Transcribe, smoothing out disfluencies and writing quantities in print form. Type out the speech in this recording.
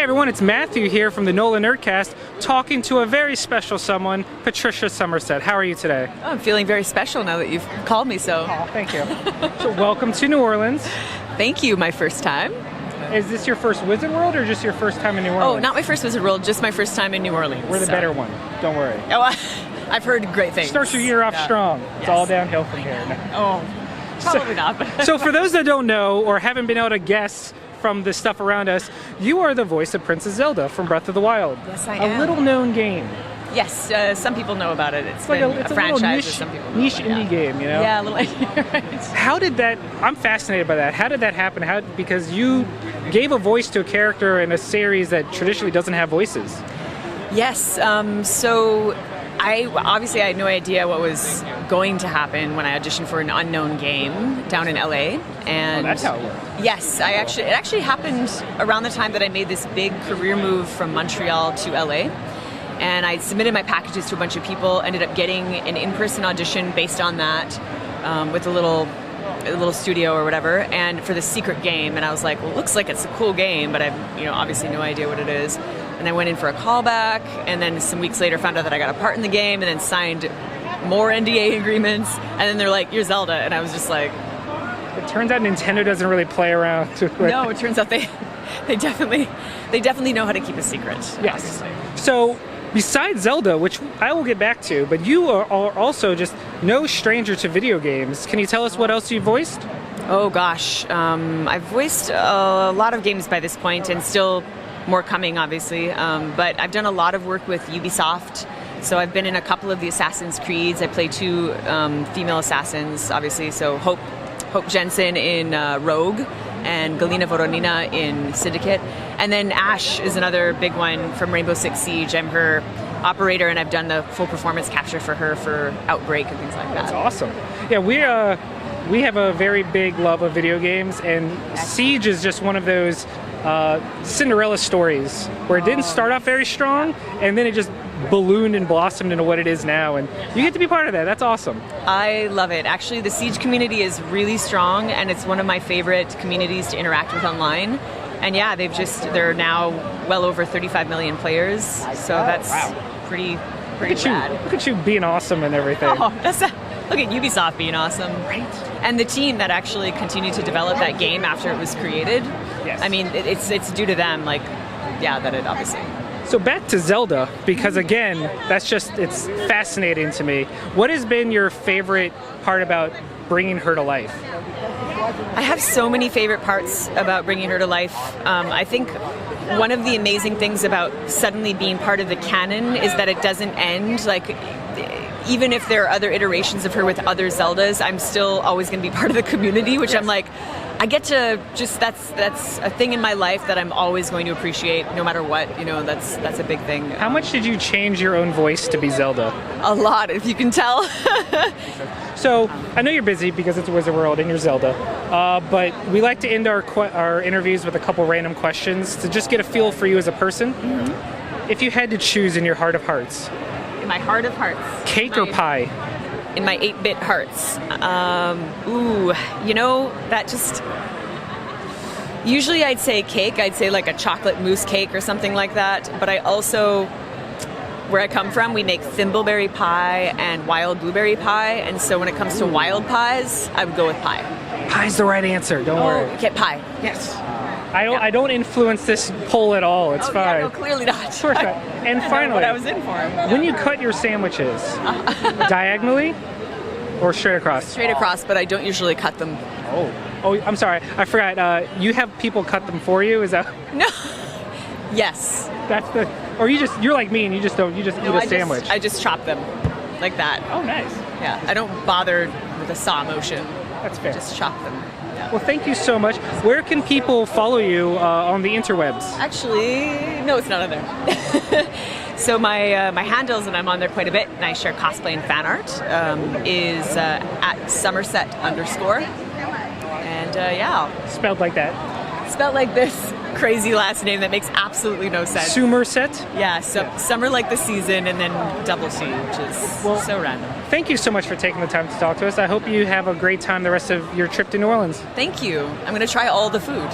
everyone, it's Matthew here from the NOLAnerdcast talking to a very special someone, Patricia Summersett. How are you today? Oh, I'm feeling very special now that you've called me so. Oh, thank you. So welcome to New Orleans. Thank you, my first time. Is this your first Wizard World or just your first time in New Orleans? Oh, not my first Wizard World, just my first time in New Orleans. We're the better one, don't worry. Oh, I've heard great things. Start your year off strong. It's all downhill from here. Oh, probably not. So for those that don't know or haven't been able to guess from the stuff around us, you are the voice of Princess Zelda from Breath of the Wild. Yes, I am. A little known game. Yes, some people know about it. It's like been a franchise little that some people know niche about, indie game, you know? Yeah, a little right. How did that, I'm fascinated by that. How did that happen? Because you gave a voice to a character in a series that traditionally doesn't have voices. Yes, so I had no idea what was going to happen when I auditioned for an unknown game down in LA. And that's how it worked. Yes, it actually happened around the time that I made this big career move from Montreal to LA. And I submitted my packages to a bunch of people, ended up getting an in-person audition based on that with a little studio or whatever, and for the secret game. And I was like, well, it looks like it's a cool game, but I've obviously no idea what it is. And I went in for a callback, and then some weeks later found out that I got a part in the game, and then signed more NDA agreements. And then they're like, "You're Zelda," and I was just like, it turns out Nintendo doesn't really play around. No, it turns out they definitely know how to keep a secret. Yes. Obviously. So besides Zelda, which I will get back to, but you are also just no stranger to video games. Can you tell us what else you voiced? Oh gosh, I've voiced a lot of games by this point, and still more coming, obviously. But I've done a lot of work with Ubisoft. So I've been in a couple of the Assassin's Creeds. I play two female assassins, obviously. So Hope Jensen in Rogue, and Galina Voronina in Syndicate. And then Ash is another big one from Rainbow Six Siege. I'm her operator, and I've done the full performance capture for her for Outbreak and things like that. That's awesome. Yeah, we have a very big love of video games, and Siege is just one of those Cinderella stories where it didn't start off very strong, and then it just ballooned and blossomed into what it is now, and you get to be part of that. That's awesome. I love it. Actually, the Siege community is really strong, and it's one of my favorite communities to interact with online. And yeah, they're now well over 35 million players, so that's pretty rad. Look at you being awesome and everything. Oh, look at Ubisoft being awesome. Right. And the team that actually continued to develop that game after it was created. Yes. I mean, it's due to them, that it obviously. So back to Zelda, because again, it's fascinating to me. What has been your favorite part about bringing her to life? I have so many favorite parts about bringing her to life. I think one of the amazing things about suddenly being part of the canon is that it doesn't end. Even if there are other iterations of her with other Zeldas, I'm still always going to be part of the community, which I'm like, I get to just, that's a thing in my life that I'm always going to appreciate no matter what, that's a big thing. How much did you change your own voice to be Zelda? A lot, if you can tell. So, I know you're busy because it's Wizard World and you're Zelda, but we like to end our interviews with a couple random questions to just get a feel for you as a person. Mm-hmm. If you had to choose in your heart of hearts. In my heart of hearts. Cake or pie? In my 8-bit hearts. That just... Usually I'd say cake. I'd say like a chocolate mousse cake or something like that. But I also... Where I come from, we make thimbleberry pie and wild blueberry pie. And so when it comes to wild pies, I would go with pie. Pie's the right answer. Don't worry. Okay, pie. Yes. I don't influence this poll at all. It's fine. Yeah, no, clearly not. Of course not. And finally, what I was in for. When you cut your sandwiches, diagonally or straight across? Straight across, but I don't usually cut them. Oh, I'm sorry. I forgot. You have people cut them for you? Is that? No. Yes. That's the. Or you're like me and you just eat a sandwich. I just chop them like that. Oh, nice. Yeah. I don't bother with a saw motion. That's fair. Just chop them. Yeah. Well, thank you so much. Where can people follow you on the interwebs? Actually, no, it's not on there. So my handles, and I'm on there quite a bit, and I share cosplay and fan art, is at Summersett_. And yeah. Spelled like that? Spelled like this crazy last name that makes absolutely no sense. Summersett? Yeah, summer like the season, and then double C, which is so random. Thank you so much for taking the time to talk to us. I hope you have a great time the rest of your trip to New Orleans. Thank you. I'm going to try all the food.